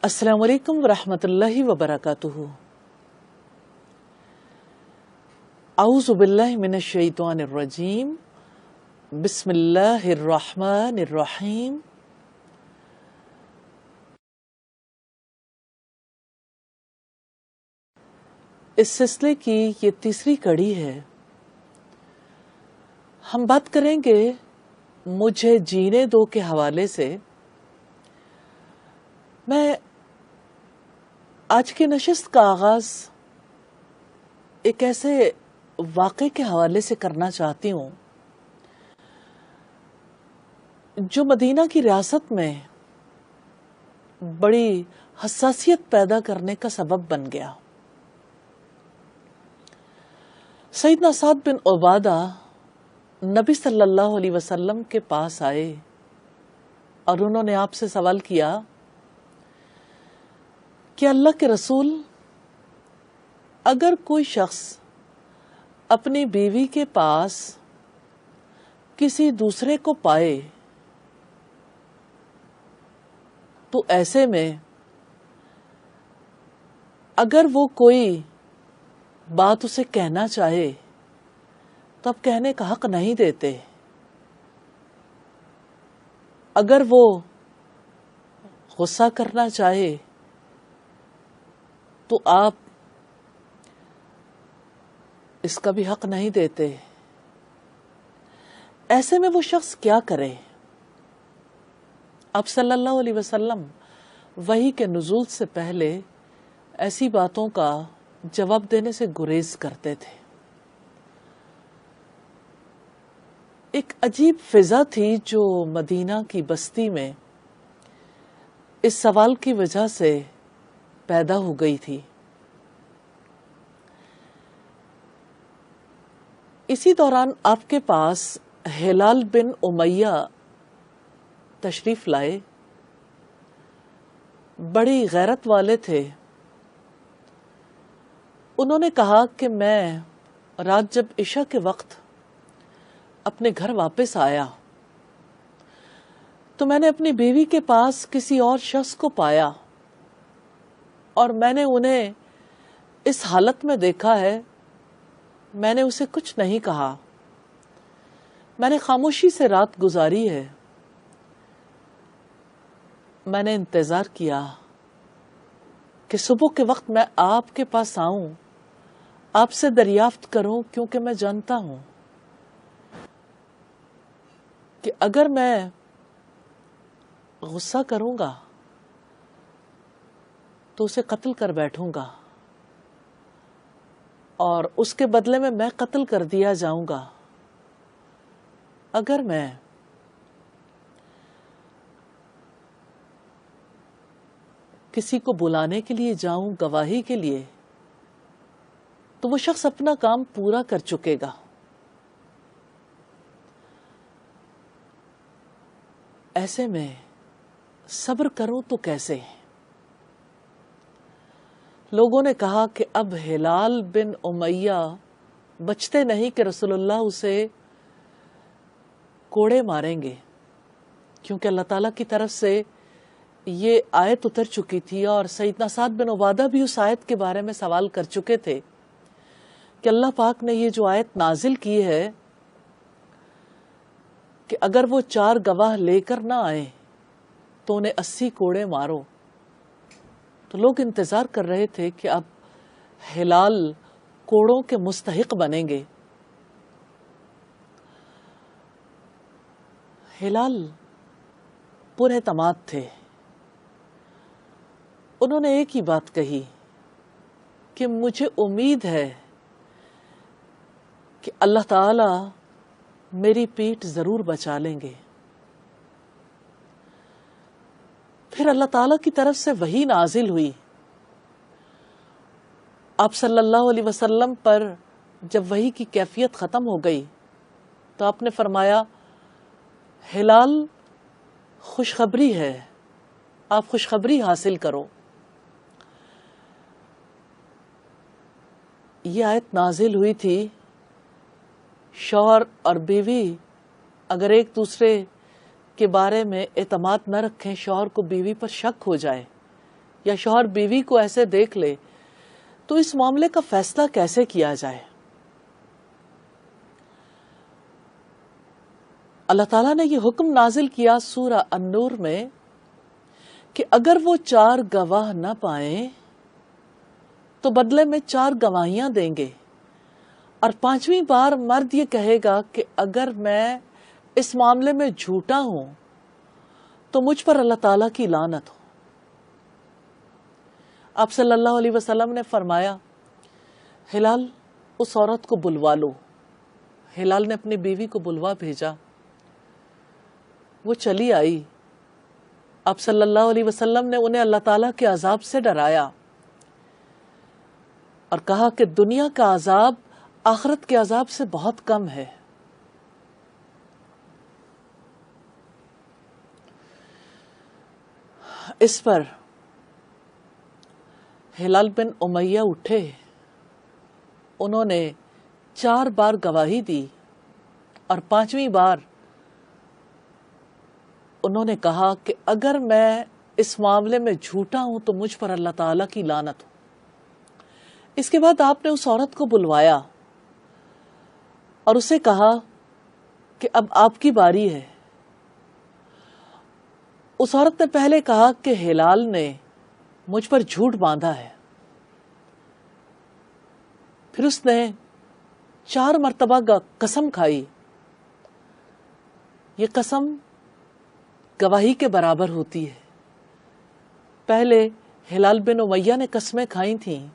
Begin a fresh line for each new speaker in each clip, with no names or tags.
السلام علیکم ورحمۃ اللہ وبرکاتہ۔ اعوذ باللہ من الشیطان الرجیم، بسم اللہ الرحمن الرحیم۔ اس سلسلے کی یہ تیسری کڑی ہے۔ ہم بات کریں گے مجھے جینے دو کے حوالے سے۔ میں آج کی نشست کا آغاز ایک ایسے واقعے کے حوالے سے کرنا چاہتی ہوں جو مدینہ کی ریاست میں بڑی حساسیت پیدا کرنے کا سبب بن گیا۔ سیدنا سعد بن عبادہ نبی صلی اللہ علیہ وسلم کے پاس آئے اور انہوں نے آپ سے سوال کیا کہ اللہ کے رسول، اگر کوئی شخص اپنی بیوی کے پاس کسی دوسرے کو پائے تو ایسے میں اگر وہ کوئی بات اسے کہنا چاہے تو آپ کہنے کا حق نہیں دیتے، اگر وہ غصہ کرنا چاہے تو آپ اس کا بھی حق نہیں دیتے۔ ایسے میں وہ شخص کیا کرے؟ آپ صلی اللہ علیہ وسلم وحی کے نزول سے پہلے ایسی باتوں کا جواب دینے سے گریز کرتے تھے۔ ایک عجیب فضا تھی جو مدینہ کی بستی میں اس سوال کی وجہ سے پیدا ہو گئی تھی۔ اسی دوران آپ کے پاس ہلال بن امیہ تشریف لائے، بڑی غیرت والے تھے۔ انہوں نے کہا کہ میں رات جب عشاء کے وقت اپنے گھر واپس آیا تو میں نے اپنی بیوی کے پاس کسی اور شخص کو پایا اور میں نے انہیں اس حالت میں دیکھا ہے۔ میں نے اسے کچھ نہیں کہا، میں نے خاموشی سے رات گزاری ہے۔ میں نے انتظار کیا کہ صبح کے وقت میں آپ کے پاس آؤں، آپ سے دریافت کروں، کیونکہ میں جانتا ہوں کہ اگر میں غصہ کروں گا تو اسے قتل کر بیٹھوں گا اور اس کے بدلے میں قتل کر دیا جاؤں گا۔ اگر میں کسی کو بلانے کے لیے جاؤں گواہی کے لیے تو وہ شخص اپنا کام پورا کر چکے گا۔ ایسے میں صبر کروں تو کیسے؟ لوگوں نے کہا کہ اب ہلال بن امیہ بچتے نہیں کہ رسول اللہ اسے کوڑے ماریں گے، کیونکہ اللہ تعالیٰ کی طرف سے یہ آیت اتر چکی تھی اور سیدنا سعد بن عبادہ بھی اس آیت کے بارے میں سوال کر چکے تھے کہ اللہ پاک نے یہ جو آیت نازل کی ہے کہ اگر وہ 4 گواہ لے کر نہ آئے تو انہیں 80 کوڑے مارو، تو لوگ انتظار کر رہے تھے کہ اب ہلال کوڑوں کے مستحق بنیں گے۔ ہلال پر اعتماد تھے۔ انہوں نے ایک ہی بات کہی کہ مجھے امید ہے کہ اللہ تعالی میری پیٹھ ضرور بچا لیں گے۔ پھر اللہ تعالیٰ کی طرف سے وحی نازل ہوئی۔ آپ صلی اللہ علیہ وسلم پر جب وحی کی کیفیت ختم ہو گئی تو آپ نے فرمایا، ہلال خوشخبری ہے، آپ خوشخبری حاصل کرو۔ یہ آیت نازل ہوئی تھی، شوہر اور بیوی اگر ایک دوسرے کے بارے میں اعتماد نہ رکھیں، شوہر کو بیوی پر شک ہو جائے یا شوہر بیوی کو ایسے دیکھ لے تو اس معاملے کا فیصلہ کیسے کیا جائے؟ اللہ تعالیٰ نے یہ حکم نازل کیا سورہ النور میں کہ اگر وہ 4 گواہ نہ پائیں تو بدلے میں 4 گواہیاں دیں گے، اور 5ویں بار مرد یہ کہے گا کہ اگر میں اس معاملے میں جھوٹا ہوں تو مجھ پر اللہ تعالیٰ کی لعنت ہو۔ آپ صلی اللہ علیہ وسلم نے فرمایا، ہلال اس عورت کو بلوا لو۔ ہلال نے اپنی بیوی کو بلوا بھیجا، وہ چلی آئی۔ آپ صلی اللہ علیہ وسلم نے انہیں اللہ تعالیٰ کے عذاب سے ڈرایا اور کہا کہ دنیا کا عذاب آخرت کے عذاب سے بہت کم ہے۔ اس پر ہلال بن امیہ اٹھے، انہوں نے 4 بار گواہی دی اور 5ویں بار انہوں نے کہا کہ اگر میں اس معاملے میں جھوٹا ہوں تو مجھ پر اللہ تعالیٰ کی لعنت ہو۔ اس کے بعد آپ نے اس عورت کو بلوایا اور اسے کہا کہ اب آپ کی باری ہے۔ اس عورت نے پہلے کہا کہ ہلال نے مجھ پر جھوٹ باندھا ہے، پھر اس نے 4 مرتبہ قسم کھائی۔ یہ قسم گواہی کے برابر ہوتی ہے۔ پہلے ہلال بن امیہ نے قسمیں کھائی تھیں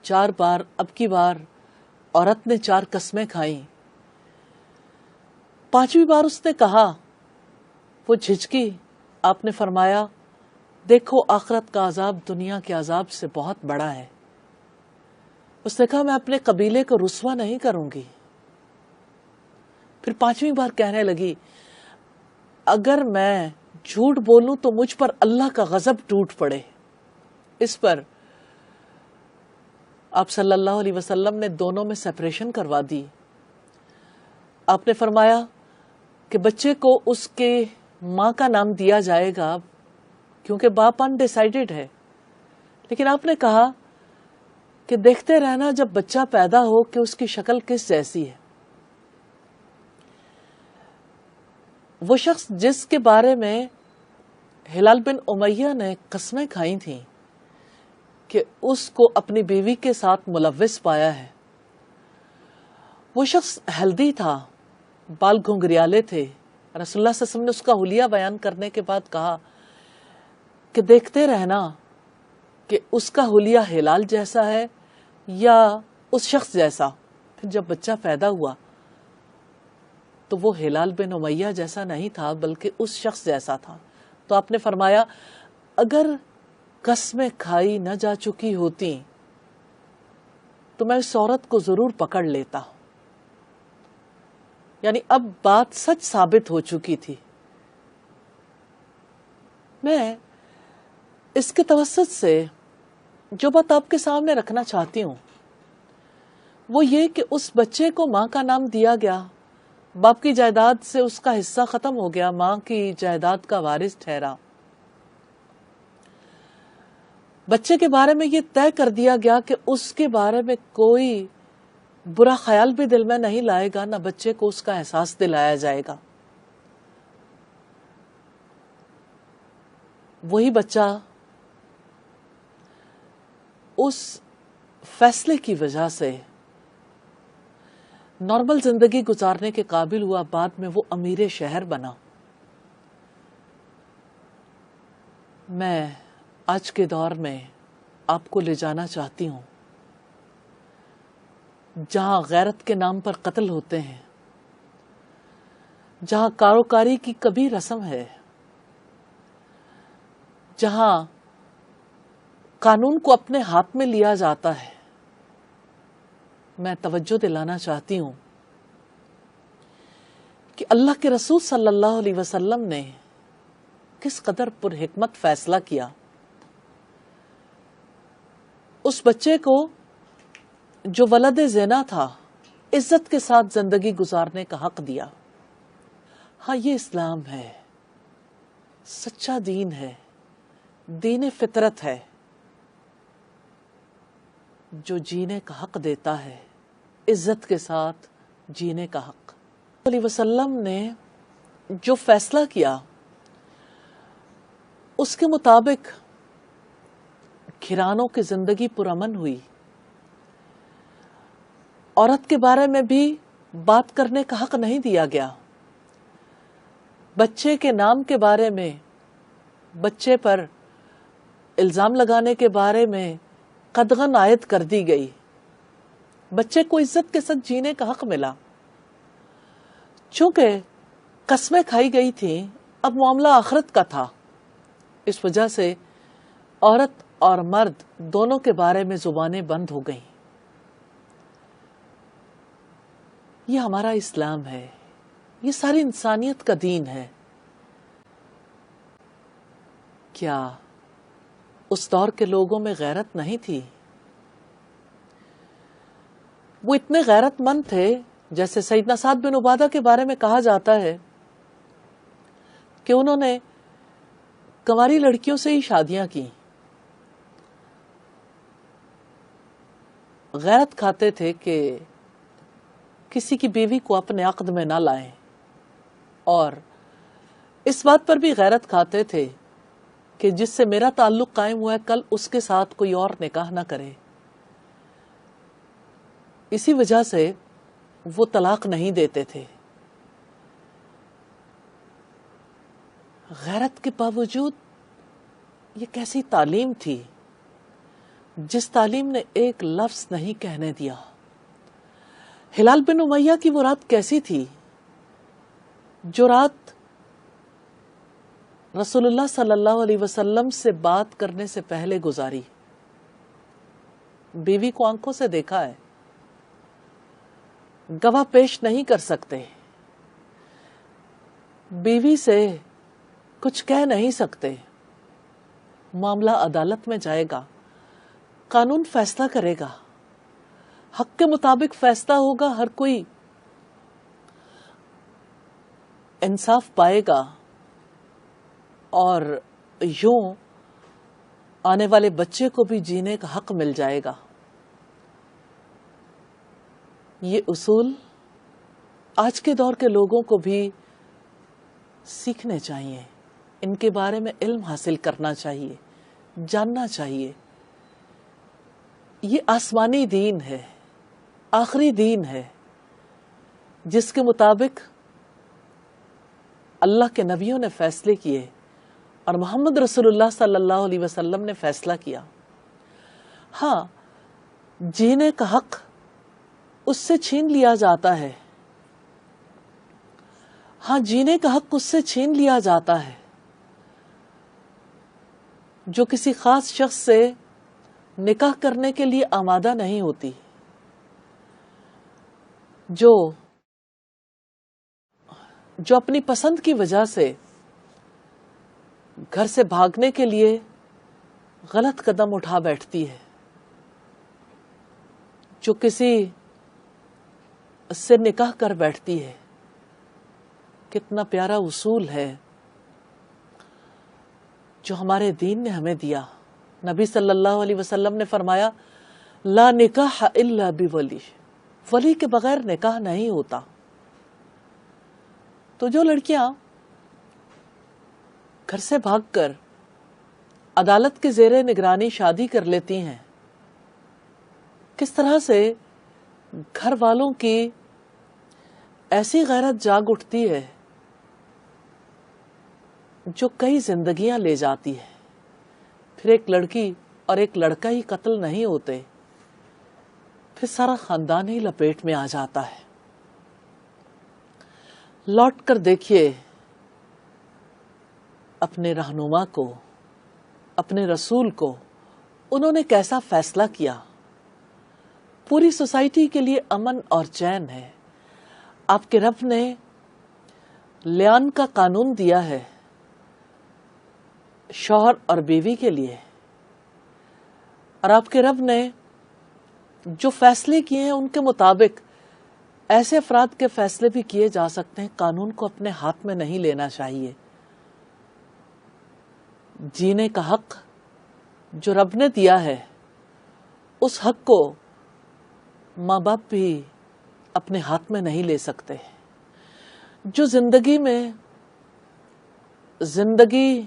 4 بار، اب کی بار عورت نے 4 قسمیں کھائیں۔ 5ویں بار اس نے کہا، وہ جھجکی، آپ نے فرمایا، دیکھو آخرت کا عذاب دنیا کے عذاب سے بہت بڑا ہے۔ اس نے کہا، میں اپنے قبیلے کو رسوا نہیں کروں گی۔ پھر 5ویں بار کہنے لگی، اگر میں جھوٹ بولوں تو مجھ پر اللہ کا غضب ٹوٹ پڑے۔ اس پر آپ صلی اللہ علیہ وسلم نے دونوں میں سیپریشن کروا دی۔ آپ نے فرمایا کہ بچے کو اس کے ماں کا نام دیا جائے گا کیونکہ باپ انڈیسائیڈڈ ہے، لیکن آپ نے کہا کہ دیکھتے رہنا جب بچہ پیدا ہو کہ اس کی شکل کس جیسی ہے۔ وہ شخص جس کے بارے میں ہلال بن امیہ نے قسمیں کھائی تھیں کہ اس کو اپنی بیوی کے ساتھ ملوث پایا ہے، وہ شخص ہیلدی تھا، بال گھنگریالے تھے۔ رسول اللہ صلی اللہ علیہ وسلم نے اس کا حلیہ بیان کرنے کے بعد کہا کہ دیکھتے رہنا کہ اس کا حلیہ ہلال جیسا ہے یا اس شخص جیسا۔ پھر جب بچہ پیدا ہوا تو وہ ہلال بن امیہ جیسا نہیں تھا بلکہ اس شخص جیسا تھا۔ تو آپ نے فرمایا، اگر قسمیں کھائی نہ جا چکی ہوتی تو میں اس عورت کو ضرور پکڑ لیتا۔ یعنی اب بات سچ ثابت ہو چکی تھی۔ میں اس کے توسط سے جو بات آپ کے سامنے رکھنا چاہتی ہوں وہ یہ کہ اس بچے کو ماں کا نام دیا گیا، باپ کی جائیداد سے اس کا حصہ ختم ہو گیا، ماں کی جائیداد کا وارث ٹھہرا۔ بچے کے بارے میں یہ طے کر دیا گیا کہ اس کے بارے میں کوئی برا خیال بھی دل میں نہیں لائے گا، نہ بچے کو اس کا احساس دلایا جائے گا۔ وہی بچہ اس فیصلے کی وجہ سے نارمل زندگی گزارنے کے قابل ہوا، بعد میں وہ امیر شہر بنا۔ میں آج کے دور میں آپ کو لے جانا چاہتی ہوں جہاں غیرت کے نام پر قتل ہوتے ہیں، جہاں کاروکاری کی کبھی رسم ہے، جہاں قانون کو اپنے ہاتھ میں لیا جاتا ہے۔ میں توجہ دلانا چاہتی ہوں کہ اللہ کے رسول صلی اللہ علیہ وسلم نے کس قدر پر حکمت فیصلہ کیا۔ اس بچے کو جو ولد زنا تھا عزت کے ساتھ زندگی گزارنے کا حق دیا۔ ہاں، یہ اسلام ہے، سچا دین ہے، دین فطرت ہے جو جینے کا حق دیتا ہے، عزت کے ساتھ جینے کا حق۔ علیہ وسلم نے جو فیصلہ کیا اس کے مطابق گھرانوں کی زندگی پرامن ہوئی۔ عورت کے بارے میں بھی بات کرنے کا حق نہیں دیا گیا۔ بچے کے نام کے بارے میں، بچے پر الزام لگانے کے بارے میں قدغن عائد کر دی گئی۔ بچے کو عزت کے ساتھ جینے کا حق ملا۔ چونکہ قسمیں کھائی گئی تھیں، اب معاملہ آخرت کا تھا، اس وجہ سے عورت اور مرد دونوں کے بارے میں زبانیں بند ہو گئیں۔ یہ ہمارا اسلام ہے، یہ ساری انسانیت کا دین ہے۔ کیا اس دور کے لوگوں میں غیرت نہیں تھی؟ وہ اتنے غیرت مند تھے، جیسے سیدنا سعد بن عبادہ کے بارے میں کہا جاتا ہے کہ انہوں نے کنواری لڑکیوں سے ہی شادیاں کی۔ غیرت کھاتے تھے کہ کسی کی بیوی کو اپنے عقد میں نہ لائیں، اور اس بات پر بھی غیرت کھاتے تھے کہ جس سے میرا تعلق قائم ہوا ہے کل اس کے ساتھ کوئی اور نکاح نہ کرے۔ اسی وجہ سے وہ طلاق نہیں دیتے تھے۔ غیرت کے باوجود یہ کیسی تعلیم تھی جس تعلیم نے ایک لفظ نہیں کہنے دیا۔ ہلال بن امیہ کی وہ رات کیسی تھی جو رات رسول اللہ صلی اللہ علیہ وسلم سے بات کرنے سے پہلے گزاری۔ بیوی کو آنکھوں سے دیکھا ہے، گواہ پیش نہیں کر سکتے، بیوی سے کچھ کہہ نہیں سکتے۔ معاملہ عدالت میں جائے گا، قانون فیصلہ کرے گا، حق کے مطابق فیصلہ ہوگا، ہر کوئی انصاف پائے گا، اور یوں آنے والے بچے کو بھی جینے کا حق مل جائے گا۔ یہ اصول آج کے دور کے لوگوں کو بھی سیکھنے چاہیے، ان کے بارے میں علم حاصل کرنا چاہیے، جاننا چاہیے۔ یہ آسمانی دین ہے، آخری دین ہے، جس کے مطابق اللہ کے نبیوں نے فیصلے کیے اور محمد رسول اللہ صلی اللہ علیہ وسلم نے فیصلہ کیا۔ ہاں، جینے کا حق اس سے چھین لیا جاتا ہے، ہاں جینے کا حق اس سے چھین لیا جاتا ہے جو کسی خاص شخص سے نکاح کرنے کے لیے آمادہ نہیں ہوتی، جو اپنی پسند کی وجہ سے گھر سے بھاگنے کے لیے غلط قدم اٹھا بیٹھتی ہے، جو کسی سے نکاح کر بیٹھتی ہے۔ کتنا پیارا اصول ہے جو ہمارے دین نے ہمیں دیا۔ نبی صلی اللہ علیہ وسلم نے فرمایا، لا نکاح الا بولی، ولی کے بغیر نکاح نہیں ہوتا۔ تو جو لڑکیاں گھر سے بھاگ کر عدالت کے زیر نگرانی شادی کر لیتی ہیں، کس طرح سے گھر والوں کی ایسی غیرت جاگ اٹھتی ہے جو کئی زندگیاں لے جاتی ہے۔ پھر ایک لڑکی اور ایک لڑکا ہی قتل نہیں ہوتے، پھر سارا خاندان ہی لپیٹ میں آ جاتا ہے۔ لوٹ کر دیکھیے اپنے رہنما کو، اپنے رسول کو، انہوں نے کیسا فیصلہ کیا۔ پوری سوسائٹی کے لیے امن اور چین ہے۔ آپ کے رب نے لیان کا قانون دیا ہے شوہر اور بیوی کے لیے، اور آپ کے رب نے جو فیصلے کیے ہیں ان کے مطابق ایسے افراد کے فیصلے بھی کیے جا سکتے ہیں۔ قانون کو اپنے ہاتھ میں نہیں لینا چاہیے۔ جینے کا حق جو رب نے دیا ہے، اس حق کو ماں باپ بھی اپنے ہاتھ میں نہیں لے سکتے. جو زندگی میں زندگی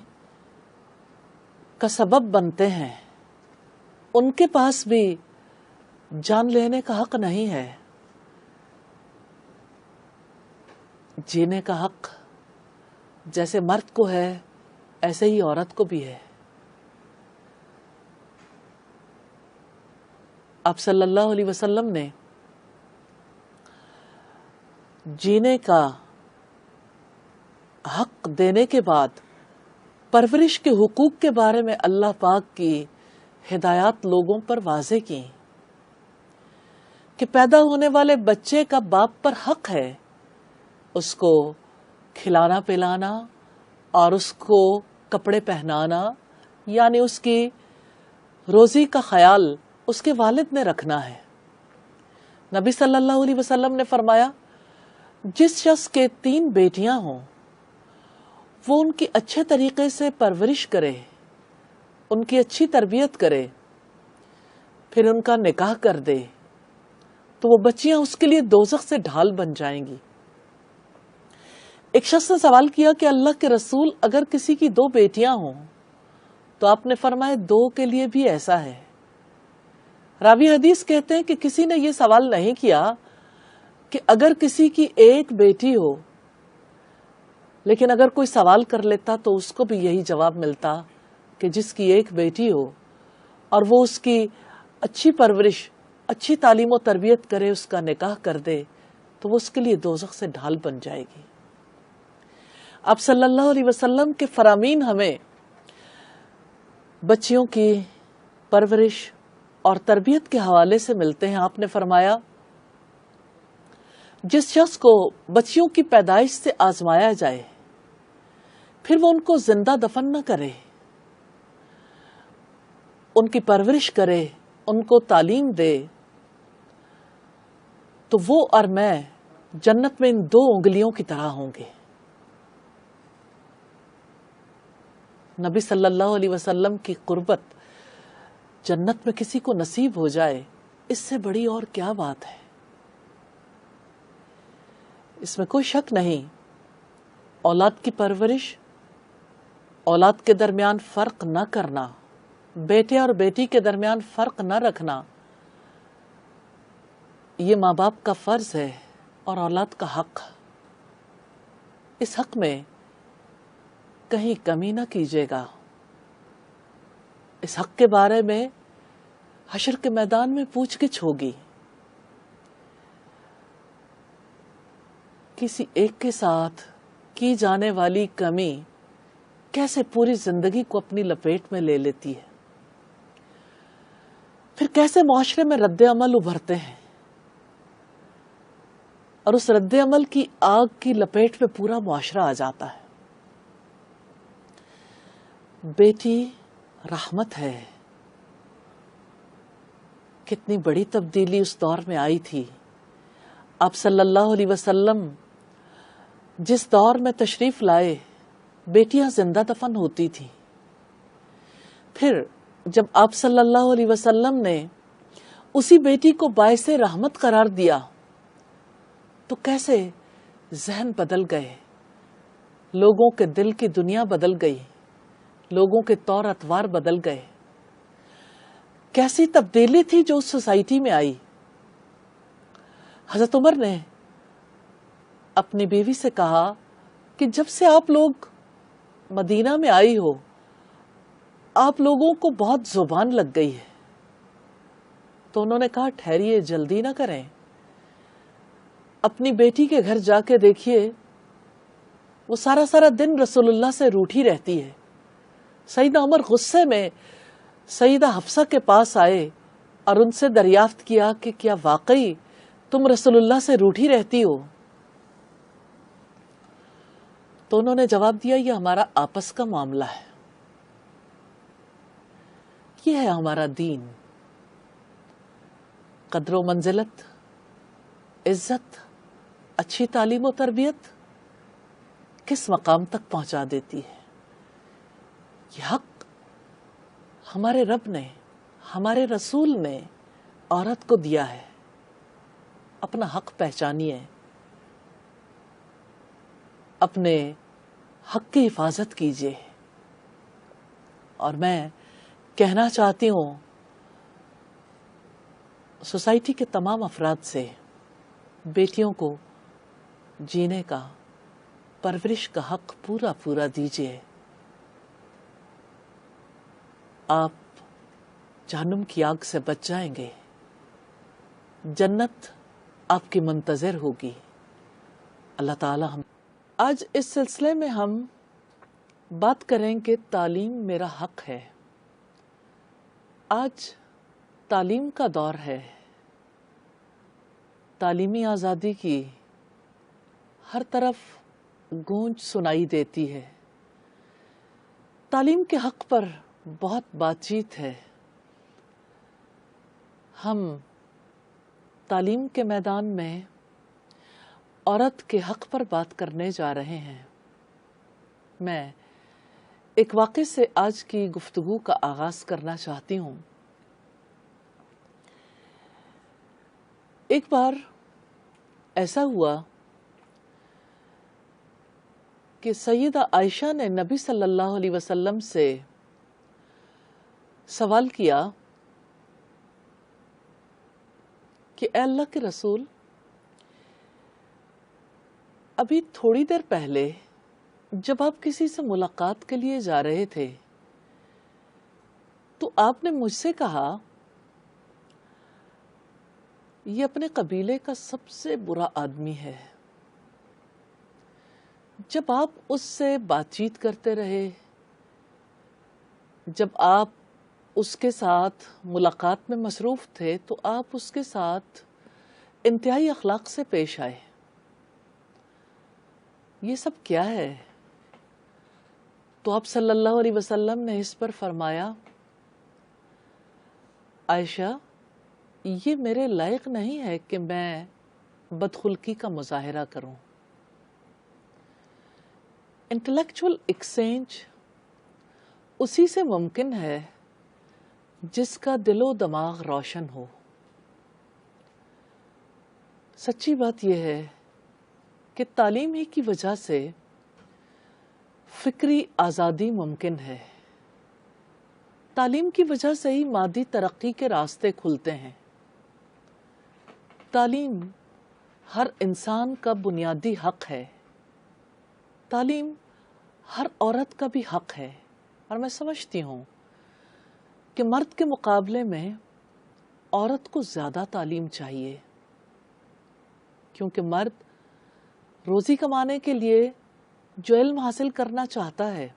کا سبب بنتے ہیں، ان کے پاس بھی جان لینے کا حق نہیں ہے. جینے کا حق جیسے مرد کو ہے، ایسے ہی عورت کو بھی ہے. آپ صلی اللہ علیہ وسلم نے جینے کا حق دینے کے بعد پرورش کے حقوق کے بارے میں اللہ پاک کی ہدایات لوگوں پر واضح کی کہ پیدا ہونے والے بچے کا باپ پر حق ہے اس کو کھلانا پلانا اور اس کو کپڑے پہنانا، یعنی اس کی روزی کا خیال اس کے والد نے رکھنا ہے. نبی صلی اللہ علیہ وسلم نے فرمایا جس شخص کے 3 بیٹیاں ہوں وہ ان کی اچھے طریقے سے پرورش کرے، ان کی اچھی تربیت کرے، پھر ان کا نکاح کر دے تو وہ بچیاں اس کے لیے دوزخ سے ڈھال بن جائیں گی. ایک شخص نے سوال کیا کہ اللہ کے رسول اگر کسی کی 2 بیٹیاں ہوں تو آپ نے فرمایا 2 کے لیے بھی ایسا ہے. راوی حدیث کہتے ہیں کہ کسی نے یہ سوال نہیں کیا کہ اگر کسی کی 1 بیٹی ہو، لیکن اگر کوئی سوال کر لیتا تو اس کو بھی یہی جواب ملتا کہ جس کی 1 بیٹی ہو اور وہ اس کی اچھی پرورش، اچھی تعلیم و تربیت کرے، اس کا نکاح کر دے تو وہ اس کے لیے دوزخ سے ڈھال بن جائے گی. آپ صلی اللہ علیہ وسلم کے فرامین ہمیں بچیوں کی پرورش اور تربیت کے حوالے سے ملتے ہیں. آپ نے فرمایا جس شخص کو بچیوں کی پیدائش سے آزمایا جائے پھر وہ ان کو زندہ دفن نہ کرے، ان کی پرورش کرے، ان کو تعلیم دے، تو وہ اور میں جنت میں ان 2 انگلیوں کی طرح ہوں گے. نبی صلی اللہ علیہ وسلم کی قربت جنت میں کسی کو نصیب ہو جائے، اس سے بڑی اور کیا بات ہے. اس میں کوئی شک نہیں، اولاد کی پرورش، اولاد کے درمیان فرق نہ کرنا، بیٹے اور بیٹی کے درمیان فرق نہ رکھنا، یہ ماں باپ کا فرض ہے اور اولاد کا حق. اس حق میں کہیں کمی نہ کیجیے گا. اس حق کے بارے میں حشر کے میدان میں پوچھ گچھ ہوگی. کسی ایک کے ساتھ کی جانے والی کمی کیسے پوری زندگی کو اپنی لپیٹ میں لے لیتی ہے، پھر کیسے معاشرے میں رد عمل ابھرتے ہیں اور اس رد عمل کی آگ کی لپیٹ میں پورا معاشرہ آ جاتا ہے. بیٹی رحمت ہے. کتنی بڑی تبدیلی اس دور میں آئی تھی. آپ صلی اللہ علیہ وسلم جس دور میں تشریف لائے بیٹیاں زندہ دفن ہوتی تھیں. پھر جب آپ صلی اللہ علیہ وسلم نے اسی بیٹی کو باعث رحمت قرار دیا تو کیسے ذہن بدل گئے، لوگوں کے دل کی دنیا بدل گئی، لوگوں کے طور اطوار بدل گئے. کیسی تبدیلی تھی جو اس سوسائٹی میں آئی. حضرت عمر نے اپنی بیوی سے کہا کہ جب سے آپ لوگ مدینہ میں آئی ہو آپ لوگوں کو بہت زبان لگ گئی ہے. تو انہوں نے کہا ٹھہریے، جلدی نہ کریں، اپنی بیٹی کے گھر جا کے دیکھیے، وہ سارا دن رسول اللہ سے روٹھی رہتی ہے. سیدنا عمر غصے میں سیدہ حفصہ کے پاس آئے اور ان سے دریافت کیا کہ کیا واقعی تم رسول اللہ سے روٹھی رہتی ہو؟ تو انہوں نے جواب دیا یہ ہمارا آپس کا معاملہ ہے، یہ ہے ہمارا دین. قدر و منزلت، عزت، اچھی تعلیم و تربیت کس مقام تک پہنچا دیتی ہے. یہ حق ہمارے رب نے، ہمارے رسول نے عورت کو دیا ہے. اپنا حق پہچانیے، اپنے حق کی حفاظت کیجیے. اور میں کہنا چاہتی ہوں سوسائٹی کے تمام افراد سے، بیٹیوں کو جینے کا، پرورش کا حق پورا پورا دیجیے. آپ جہنم کی آگ سے بچ جائیں گے، جنت آپ کی منتظر ہوگی. اللہ تعالی ہم آج اس سلسلے میں ہم بات کریں کہ تعلیم میرا حق ہے. آج تعلیم کا دور ہے، تعلیمی آزادی کی ہر طرف گونج سنائی دیتی ہے. تعلیم کے حق پر بہت بات چیت ہے. ہم تعلیم کے میدان میں عورت کے حق پر بات کرنے جا رہے ہیں. میں ایک واقعے سے آج کی گفتگو کا آغاز کرنا چاہتی ہوں. ایک بار ایسا ہوا کہ سیدہ عائشہ نے نبی صلی اللہ علیہ وسلم سے سوال کیا کہ اے اللہ کے رسول، ابھی تھوڑی دیر پہلے جب آپ کسی سے ملاقات کے لیے جا رہے تھے تو آپ نے مجھ سے کہا یہ اپنے قبیلے کا سب سے برا آدمی ہے. جب آپ اس سے بات چیت کرتے رہے، جب آپ اس کے ساتھ ملاقات میں مصروف تھے تو آپ اس کے ساتھ انتہائی اخلاق سے پیش آئے. یہ سب کیا ہے؟ تو آپ صلی اللہ علیہ وسلم نے اس پر فرمایا، عائشہ یہ میرے لائق نہیں ہے کہ میں بدخلقی کا مظاہرہ کروں. انٹلیکچول ایکسچینج اسی سے ممکن ہے جس کا دل و دماغ روشن ہو. سچی بات یہ ہے کہ تعلیم ہی کی وجہ سے فکری آزادی ممکن ہے. تعلیم کی وجہ سے ہی مادی ترقی کے راستے کھلتے ہیں. تعلیم ہر انسان کا بنیادی حق ہے. تعلیم ہر عورت کا بھی حق ہے. اور میں سمجھتی ہوں کہ مرد کے مقابلے میں عورت کو زیادہ تعلیم چاہیے، کیونکہ مرد روزی کمانے کے لیے جو علم حاصل کرنا چاہتا ہے،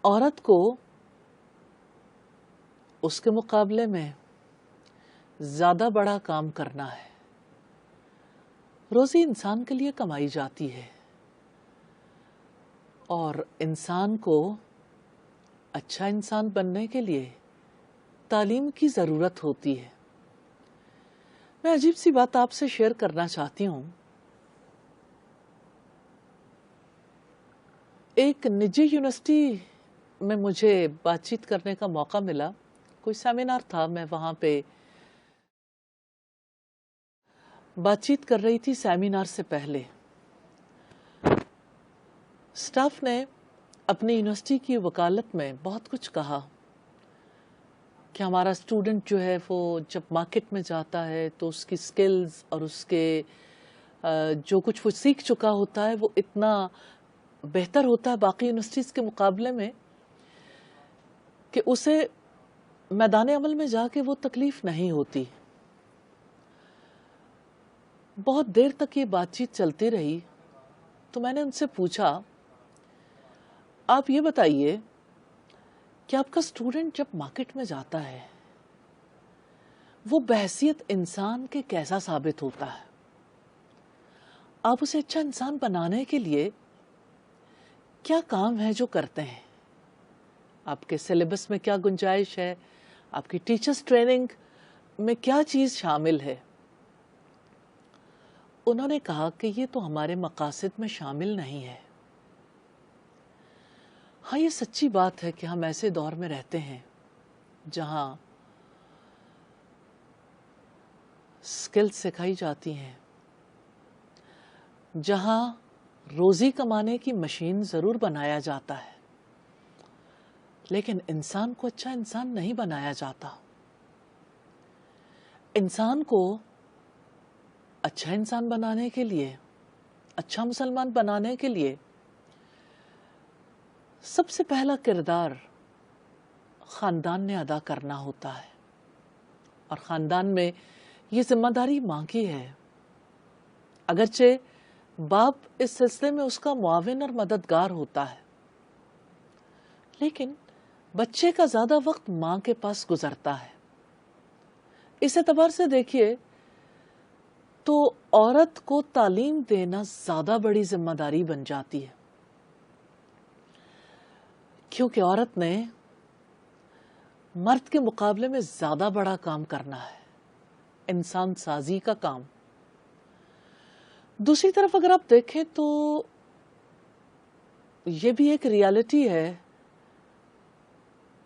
عورت کو اس کے مقابلے میں زیادہ بڑا کام کرنا ہے. روزی انسان کے لیے کمائی جاتی ہے اور انسان کو اچھا انسان بننے کے لیے تعلیم کی ضرورت ہوتی ہے. میں عجیب سی بات آپ سے شیئر کرنا چاہتی ہوں. ایک نجی یونیورسٹی میں مجھے بات چیت کرنے کا موقع ملا. کوئی سیمینار تھا، میں وہاں پہ بات چیت کر رہی تھی. سیمینار سے پہلے سٹاف نے اپنی یونیورسٹی کی وکالت میں بہت کچھ کہا کہ ہمارا اسٹوڈنٹ جو ہے وہ جب مارکیٹ میں جاتا ہے تو اس کی سکلز اور اس کے جو کچھ وہ سیکھ چکا ہوتا ہے وہ اتنا بہتر ہوتا ہے باقی یونیورسٹیز کے مقابلے میں کہ اسے میدان عمل میں جا کے وہ تکلیف نہیں ہوتی. بہت دیر تک یہ بات چیت چلتی رہی تو میں نے ان سے پوچھا، آپ یہ بتائیے کہ آپ کا اسٹوڈنٹ جب مارکیٹ میں جاتا ہے وہ بحیثیت انسان کے کیسا ثابت ہوتا ہے؟ آپ اسے اچھا انسان بنانے کے لیے کیا کام ہے جو کرتے ہیں؟ آپ کے سلیبس میں کیا گنجائش ہے؟ آپ کی ٹیچرز ٹریننگ میں کیا چیز شامل ہے؟ انہوں نے کہا کہ یہ تو ہمارے مقاصد میں شامل نہیں ہے. ہاں، یہ سچی بات ہے کہ ہم ایسے دور میں رہتے ہیں جہاں اسکل سکھائی جاتی ہیں، جہاں روزی کمانے کی مشین ضرور بنایا جاتا ہے، لیکن انسان کو اچھا انسان نہیں بنایا جاتا۔ انسان کو اچھا انسان بنانے کے لیے، اچھا مسلمان بنانے کے لیے سب سے پہلا کردار خاندان نے ادا کرنا ہوتا ہے، اور خاندان میں یہ ذمہ داری ماں کی ہے۔ اگرچہ باپ اس سلسلے میں اس کا معاون اور مددگار ہوتا ہے، لیکن بچے کا زیادہ وقت ماں کے پاس گزرتا ہے۔ اس اعتبار سے دیکھیے تو عورت کو تعلیم دینا زیادہ بڑی ذمہ داری بن جاتی ہے، کیونکہ عورت نے مرد کے مقابلے میں زیادہ بڑا کام کرنا ہے، انسان سازی کا کام۔ دوسری طرف اگر آپ دیکھیں تو یہ بھی ایک ریالٹی ہے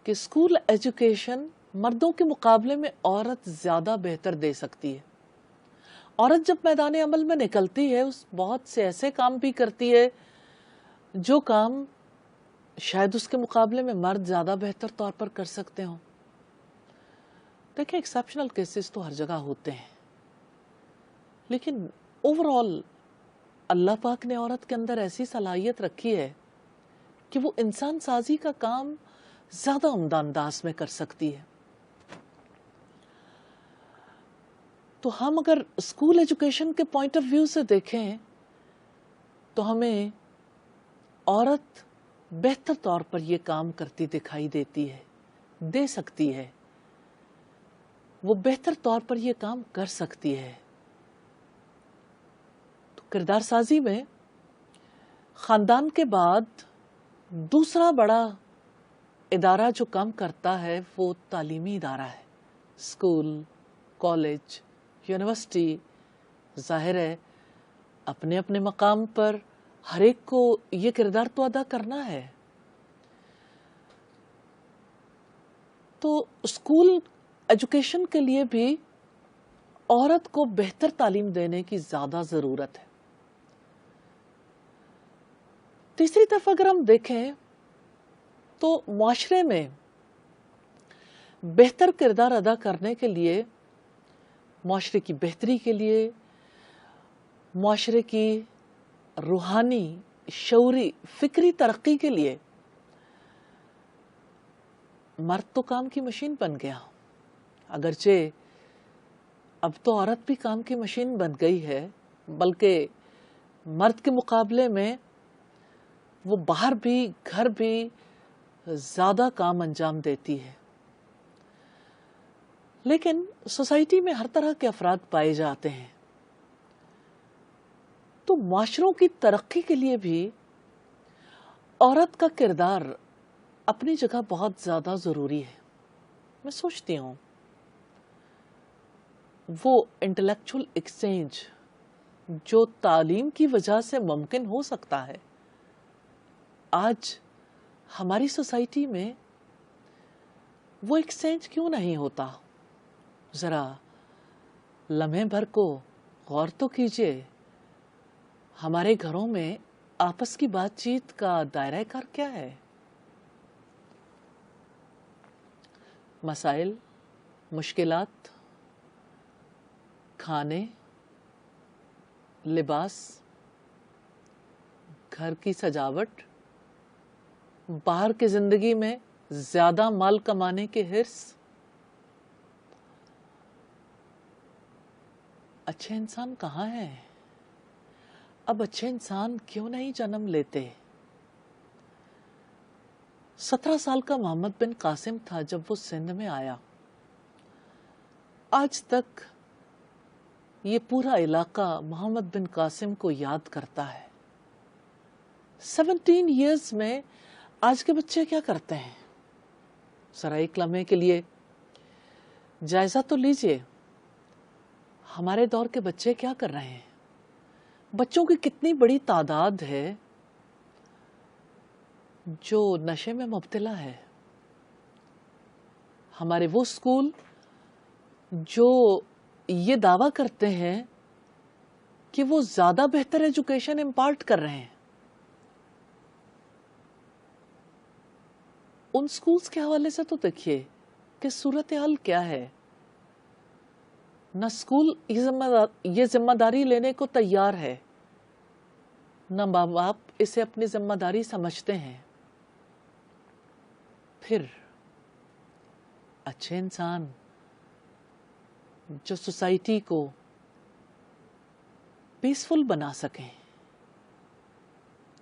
کہ اسکول ایجوکیشن مردوں کے مقابلے میں عورت زیادہ بہتر دے سکتی ہے۔ عورت جب میدان عمل میں نکلتی ہے، اس بہت سے ایسے کام بھی کرتی ہے جو کام شاید اس کے مقابلے میں مرد زیادہ بہتر طور پر کر سکتے ہوں۔ دیکھیں، ایکسیپشنل کیسز تو ہر جگہ ہوتے ہیں، لیکن اوور آل اللہ پاک نے عورت کے اندر ایسی صلاحیت رکھی ہے کہ وہ انسان سازی کا کام زیادہ عمدہ انداز میں کر سکتی ہے۔ تو ہم اگر اسکول ایجوکیشن کے پوائنٹ آف ویو سے دیکھیں تو ہمیں عورت بہتر طور پر یہ کام کرتی دکھائی دیتی ہے، دے سکتی ہے، وہ بہتر طور پر یہ کام کر سکتی ہے۔ تو کردار سازی میں خاندان کے بعد دوسرا بڑا ادارہ جو کام کرتا ہے وہ تعلیمی ادارہ ہے، اسکول، کالج، یونیورسٹی۔ ظاہر ہے اپنے اپنے مقام پر ہر ایک کو یہ کردار تو ادا کرنا ہے۔ تو اسکول ایجوکیشن کے لیے بھی عورت کو بہتر تعلیم دینے کی زیادہ ضرورت ہے۔ تیسری طرف اگر ہم دیکھیں تو معاشرے میں بہتر کردار ادا کرنے کے لیے، معاشرے کی بہتری کے لیے، معاشرے کی روحانی، شعوری، فکری ترقی کے لیے مرد تو کام کی مشین بن گیا، اگرچہ اب تو عورت بھی کام کی مشین بن گئی ہے، بلکہ مرد کے مقابلے میں وہ باہر بھی گھر بھی زیادہ کام انجام دیتی ہے۔ لیکن سوسائٹی میں ہر طرح کے افراد پائے جاتے ہیں، تو معاشروں کی ترقی کے لیے بھی عورت کا کردار اپنی جگہ بہت زیادہ ضروری ہے۔ میں سوچتی ہوں وہ انٹلیکچول ایکسچینج جو تعلیم کی وجہ سے ممکن ہو سکتا ہے، آج ہماری سوسائٹی میں وہ ایکسچینج کیوں نہیں ہوتا؟ ذرا لمحے بھر کو غور تو کیجئے، ہمارے گھروں میں آپس کی بات چیت کا دائرہ کار کیا ہے؟ مسائل، مشکلات، کھانے، لباس، گھر کی سجاوٹ، باہر کی زندگی میں زیادہ مال کمانے کے حرص۔ اچھے انسان کہاں ہیں؟ اب اچھے انسان کیوں نہیں جنم لیتے؟ 17 سال کا محمد بن قاسم تھا جب وہ سندھ میں آیا، آج تک یہ پورا علاقہ محمد بن قاسم کو یاد کرتا ہے۔ 17 ایئرز میں آج کے بچے کیا کرتے ہیں؟ ذرا ایک لمحے کے لیے جائزہ تو لیجئے، ہمارے دور کے بچے کیا کر رہے ہیں؟ بچوں کی کتنی بڑی تعداد ہے جو نشے میں مبتلا ہے، ہمارے وہ اسکول جو یہ دعویٰ کرتے ہیں کہ وہ زیادہ بہتر ایجوکیشن امپارٹ کر رہے ہیں، ان اسکولز کے حوالے سے تو دیکھیے کہ صورتحال کیا ہے. نہ اسکول یہ ذمہ داری لینے کو تیار ہے، نہ ماں باپ اسے اپنی ذمہ داری سمجھتے ہیں. پھر اچھے انسان جو سوسائٹی کو پیسفل بنا سکیں،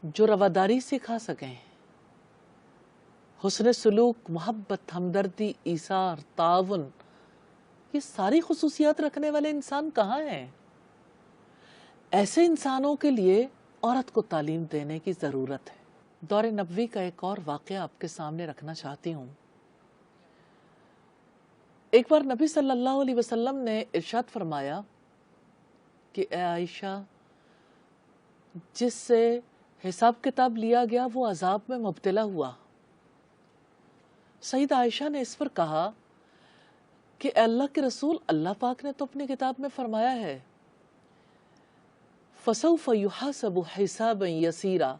جو رواداری سکھا سکیں، حسن سلوک، محبت، ہمدردی، ایثار، تعاون، یہ ساری خصوصیات رکھنے والے انسان کہاں ہیں؟ ایسے انسانوں کے لیے عورت کو تعلیم دینے کی ضرورت ہے. دور نبوی کا ایک اور واقعہ آپ کے سامنے رکھنا چاہتی ہوں. ایک بار نبی صلی اللہ علیہ وسلم نے ارشاد فرمایا کہ اے عائشہ، جس سے حساب کتاب لیا گیا وہ عذاب میں مبتلا ہوا. سیدہ عائشہ نے اس پر کہا کہ اے اللہ کے رسول، اللہ پاک نے تو اپنی کتاب میں فرمایا ہے فَسَوْفَ يُحَاسَبُ حِسَابًا يَسِيرًا،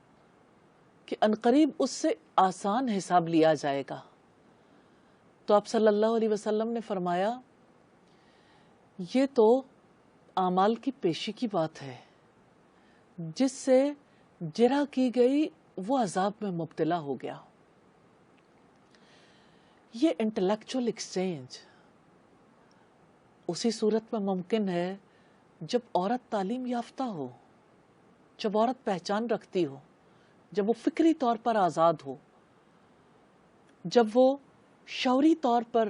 کہ عنقریب اس سے آسان حساب لیا جائے گا. تو آپ صلی اللہ علیہ وسلم نے فرمایا یہ تو اعمال کی پیشی کی بات ہے، جس سے جرح کی گئی وہ عذاب میں مبتلا ہو گیا. یہ انٹلیکچول ایکسچینج اسی صورت میں ممکن ہے جب عورت تعلیم یافتہ ہو، جب عورت پہچان رکھتی ہو، جب وہ فکری طور پر آزاد ہو، جب وہ شعوری طور پر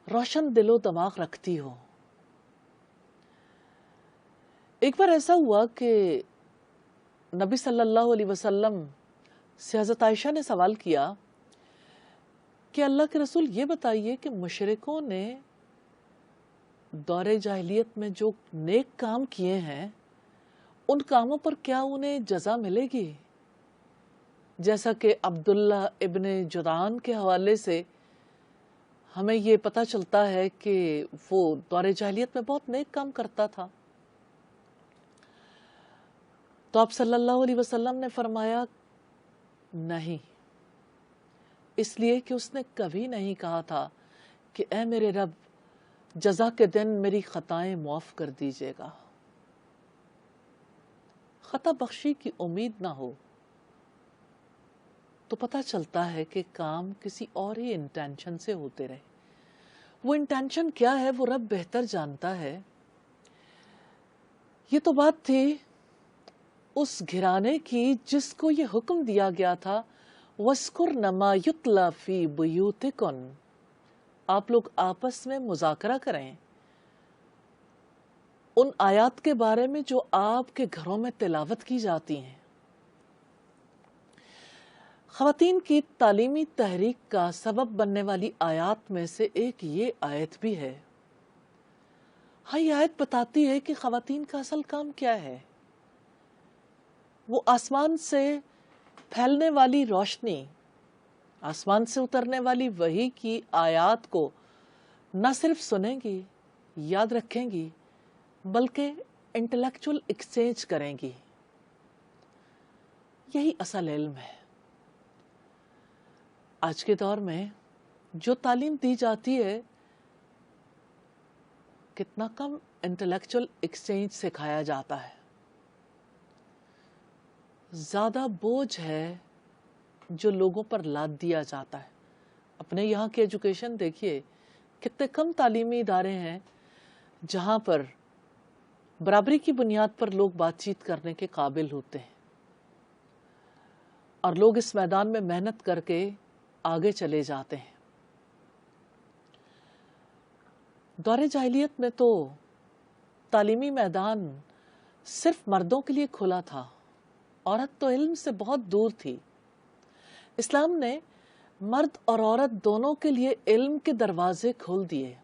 روشن دل و دماغ رکھتی ہو. ایک بار ایسا ہوا کہ نبی صلی اللہ علیہ وسلم سے حضرت عائشہ نے سوال کیا کہ اللہ کے رسول یہ بتائیے کہ مشرکوں نے دور جاہلیت میں جو نیک کام کیے ہیں ان کاموں پر کیا انہیں جزا ملے گی؟ جیسا کہ عبداللہ ابن جدعان کے حوالے سے ہمیں یہ پتہ چلتا ہے کہ وہ دور جاہلیت میں بہت نیک کام کرتا تھا. تو آپ صلی اللہ علیہ وسلم نے فرمایا نہیں، اس لیے کہ اس نے کبھی نہیں کہا تھا کہ اے میرے رب جزا کے دن میری خطائیں معاف کر دیجیے گا. خطا بخشی کی امید نہ ہو تو پتہ چلتا ہے کہ کام کسی اور ہی انٹینشن سے ہوتے رہے. وہ انٹینشن کیا ہے وہ رب بہتر جانتا ہے. یہ تو بات تھی اس گھرانے کی جس کو یہ حکم دیا گیا تھا وَاسْكُرْنَ مَا يُتْلَى فِي بُيُوتِكُنْ، آپ لوگ آپس میں مذاکرہ کریں ان آیات کے بارے میں جو آپ کے گھروں میں تلاوت کی جاتی ہیں. خواتین کی تعلیمی تحریک کا سبب بننے والی آیات میں سے ایک یہ آیت بھی ہے. ہاں، یہ آیت بتاتی ہے کہ خواتین کا اصل کام کیا ہے. وہ آسمان سے پھیلنے والی روشنی، آسمان سے اترنے والی وحی کی آیات کو نہ صرف سنیں گی، یاد رکھیں گی، بلکہ انٹلیکچول ایکسچینج کریں گی. یہی اصل علم ہے. آج کے دور میں جو تعلیم دی جاتی ہے کتنا کم انٹلیکچول ایکسچینج سکھایا جاتا ہے. زیادہ بوجھ ہے جو لوگوں پر لاد دیا جاتا ہے. اپنے یہاں کی ایجوکیشن دیکھیے، کتنے کم تعلیمی ادارے ہیں جہاں پر برابری کی بنیاد پر لوگ بات چیت کرنے کے قابل ہوتے ہیں، اور لوگ اس میدان میں محنت کر کے آگے چلے جاتے ہیں. دور جاہلیت میں تو تعلیمی میدان صرف مردوں کے لیے کھلا تھا، عورت تو علم سے بہت دور تھی. اسلام نے مرد اور عورت دونوں کے لیے علم کے دروازے کھول دیے.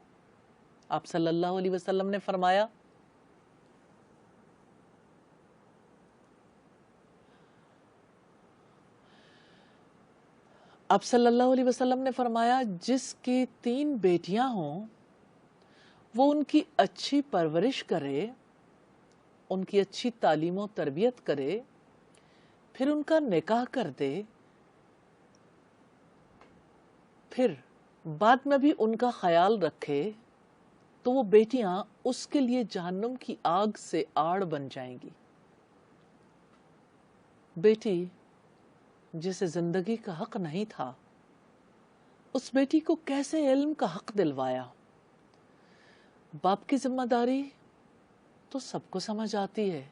آپ صلی اللہ علیہ وسلم نے فرمایا آپ صلی اللہ علیہ وسلم نے فرمایا جس کی 3 بیٹیاں ہوں وہ ان کی اچھی پرورش کرے، ان کی اچھی تعلیم و تربیت کرے، پھر ان کا نکاح کر دے، پھر بعد میں بھی ان کا خیال رکھے، تو وہ بیٹیاں اس کے لیے جہنم کی آگ سے آڑ بن جائیں گی۔ بیٹی جسے زندگی کا حق نہیں تھا، اس بیٹی کو کیسے علم کا حق دلوایا؟ باپ کی ذمہ داری تو سب کو سمجھ آتی ہے،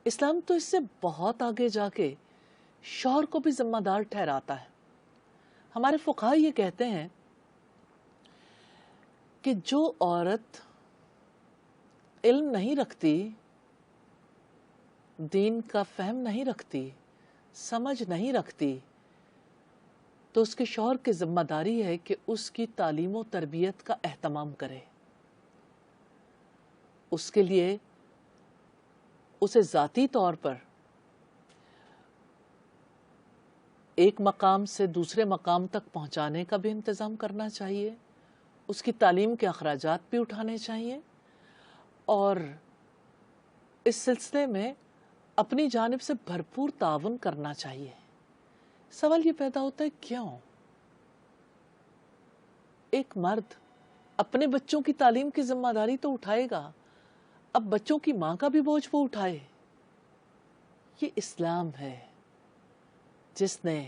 اسلام تو اس سے بہت آگے جا کے شوہر کو بھی ذمہ دار ٹھہراتا ہے۔ ہمارے فقہا یہ کہتے ہیں کہ جو عورت علم نہیں رکھتی، دین کا فہم نہیں رکھتی، سمجھ نہیں رکھتی، تو اس کے شوہر کی ذمہ داری ہے کہ اس کی تعلیم و تربیت کا اہتمام کرے، اس کے لیے اسے ذاتی طور پر ایک مقام سے دوسرے مقام تک پہنچانے کا بھی انتظام کرنا چاہیے، اس کی تعلیم کے اخراجات بھی اٹھانے چاہیے، اور اس سلسلے میں اپنی جانب سے بھرپور تعاون کرنا چاہیے۔ سوال یہ پیدا ہوتا ہے کیوں ایک مرد اپنے بچوں کی تعلیم کی ذمہ داری تو اٹھائے گا، اب بچوں کی ماں کا بھی بوجھ وہ اٹھائے؟ یہ اسلام ہے جس نے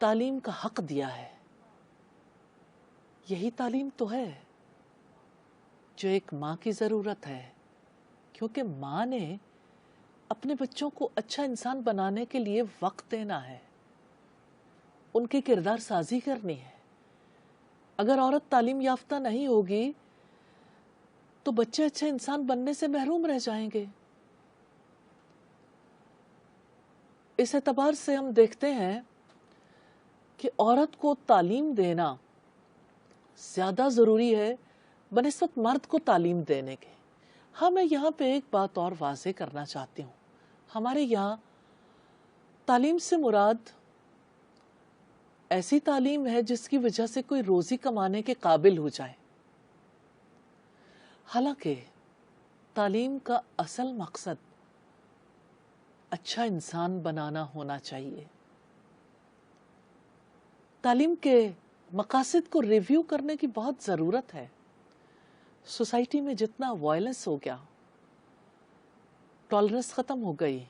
تعلیم کا حق دیا ہے۔ یہی تعلیم تو ہے جو ایک ماں کی ضرورت ہے، کیونکہ ماں نے اپنے بچوں کو اچھا انسان بنانے کے لیے وقت دینا ہے، ان کی کردار سازی کرنی ہے۔ اگر عورت تعلیم یافتہ نہیں ہوگی تو بچے اچھے انسان بننے سے محروم رہ جائیں گے۔ اس اعتبار سے ہم دیکھتے ہیں کہ عورت کو تعلیم دینا زیادہ ضروری ہے بنسبت مرد کو تعلیم دینے کے۔ ہاں، میں یہاں پہ ایک بات اور واضح کرنا چاہتی ہوں، ہمارے یہاں تعلیم سے مراد ایسی تعلیم ہے جس کی وجہ سے کوئی روزی کمانے کے قابل ہو جائے، حالانکہ تعلیم کا اصل مقصد اچھا انسان بنانا ہونا چاہیے۔ تعلیم کے مقاصد کو ریویو کرنے کی بہت ضرورت ہے۔ سوسائٹی میں جتنا وائلنس ہو گیا، ٹالرنس ختم ہو گئی،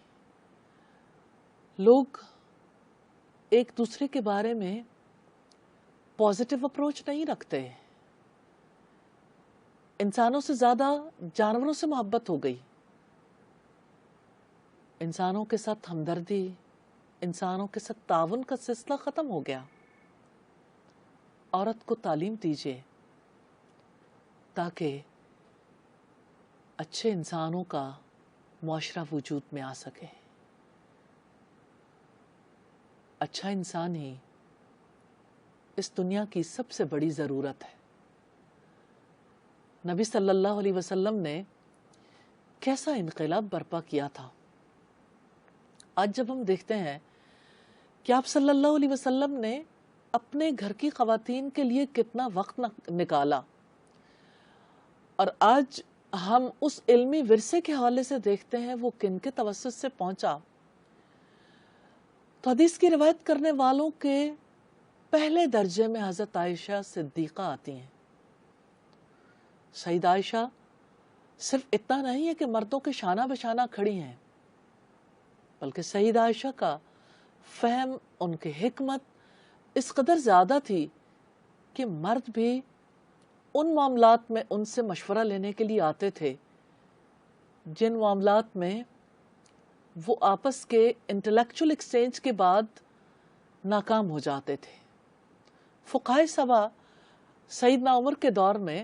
لوگ ایک دوسرے کے بارے میں پازیٹیو اپروچ نہیں رکھتے، انسانوں سے زیادہ جانوروں سے محبت ہو گئی، انسانوں کے ساتھ ہمدردی، انسانوں کے ساتھ تعاون کا سلسلہ ختم ہو گیا۔ عورت کو تعلیم دیجیے تاکہ اچھے انسانوں کا معاشرہ وجود میں آ سکے۔ اچھا انسان ہی اس دنیا کی سب سے بڑی ضرورت ہے۔ نبی صلی اللہ علیہ وسلم نے کیسا انقلاب برپا کیا تھا۔ آج جب ہم دیکھتے ہیں کہ آپ صلی اللہ علیہ وسلم نے اپنے گھر کی خواتین کے لیے کتنا وقت نکالا، اور آج ہم اس علمی ورثے کے حوالے سے دیکھتے ہیں وہ کن کے توسط سے پہنچا، تو حدیث کی روایت کرنے والوں کے پہلے درجے میں حضرت عائشہ صدیقہ آتی ہیں۔ سیدہ عائشہ صرف اتنا نہیں ہے کہ مردوں کے شانہ بشانہ کھڑی ہیں، بلکہ سیدہ عائشہ کا فہم، ان کی حکمت اس قدر زیادہ تھی کہ مرد بھی ان معاملات میں ان سے مشورہ لینے کے لیے آتے تھے جن معاملات میں وہ آپس کے انٹلیکچول ایکسچینج کے بعد ناکام ہو جاتے تھے۔ فقہائے سبع سیدنا عمر کے دور میں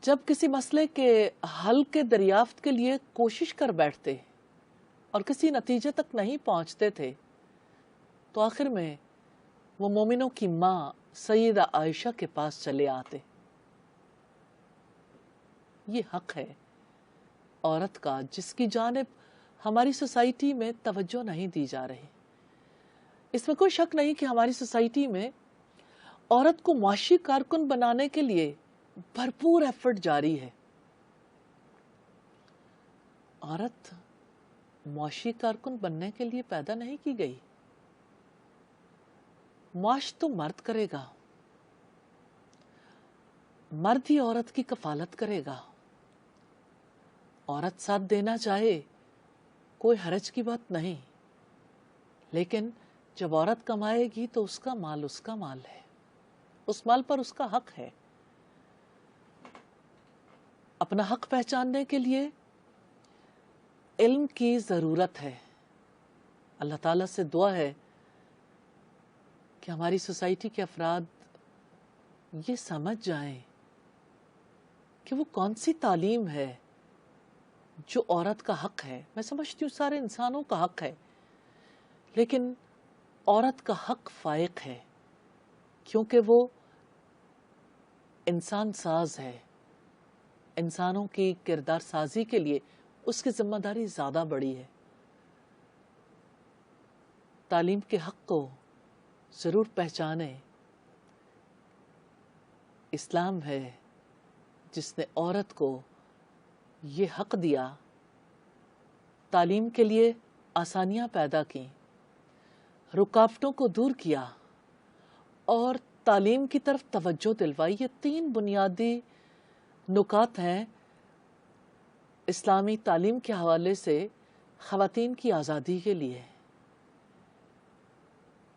جب کسی مسئلے کے حل کے دریافت کے لیے کوشش کر بیٹھتے اور کسی نتیجے تک نہیں پہنچتے تھے، تو آخر میں وہ مومنوں کی ماں سیدہ عائشہ کے پاس چلے آتے۔ یہ حق ہے عورت کا جس کی جانب ہماری سوسائٹی میں توجہ نہیں دی جا رہی۔ اس میں کوئی شک نہیں کہ ہماری سوسائٹی میں عورت کو معاشی کارکن بنانے کے لیے بھرپور ایفرٹ جاری ہے. عورت معاشی کارکن بننے کے لیے پیدا نہیں کی گئی. معاش تو مرد کرے گا، مرد ہی عورت کی کفالت کرے گا. عورت ساتھ دینا چاہے کوئی حرج کی بات نہیں، لیکن جب عورت کمائے گی تو اس کا مال ہے، اس مال پر اس کا حق ہے. اپنا حق پہچاننے کے لیے علم کی ضرورت ہے. اللہ تعالیٰ سے دعا ہے کہ ہماری سوسائٹی کے افراد یہ سمجھ جائیں کہ وہ کون سی تعلیم ہے جو عورت کا حق ہے. میں سمجھتی ہوں سارے انسانوں کا حق ہے، لیکن عورت کا حق فائق ہے کیونکہ وہ انسان ساز ہے. انسانوں کی کردار سازی کے لیے اس کی ذمہ داری زیادہ بڑی ہے. تعلیم کے حق کو ضرور پہچانیں. اسلام ہے جس نے عورت کو یہ حق دیا، تعلیم کے لیے آسانیاں پیدا کی، رکاوٹوں کو دور کیا اور تعلیم کی طرف توجہ دلوائی. یہ 3 بنیادی نکات ہیں اسلامی تعلیم کے حوالے سے خواتین کی آزادی کے لیے.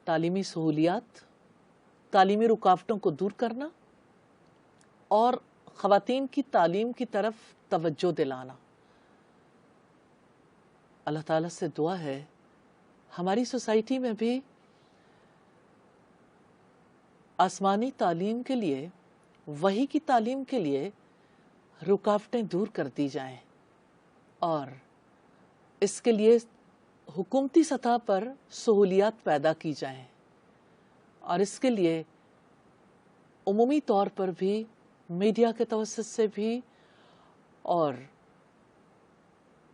تعلیمی سہولیات، تعلیمی رکاوٹوں کو دور کرنا اور خواتین کی تعلیم کی طرف توجہ دلانا. اللہ تعالیٰ سے دعا ہے ہماری سوسائٹی میں بھی آسمانی تعلیم کے لیے، وحی کی تعلیم کے لیے رکاوٹیں دور کر دی جائیں اور اس کے لیے حکومتی سطح پر سہولیات پیدا کی جائیں، اور اس کے لیے عمومی طور پر بھی میڈیا کے توسط سے بھی اور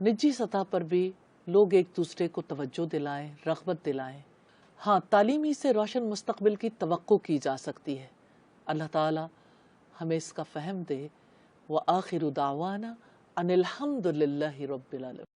نجی سطح پر بھی لوگ ایک دوسرے کو توجہ دلائیں، رغبت دلائیں. ہاں، تعلیم ہی سے روشن مستقبل کی توقع کی جا سکتی ہے. اللہ تعالی ہمیں اس کا فہم دے. وآخر دعوانا ان الحمد للہ رب العالمین.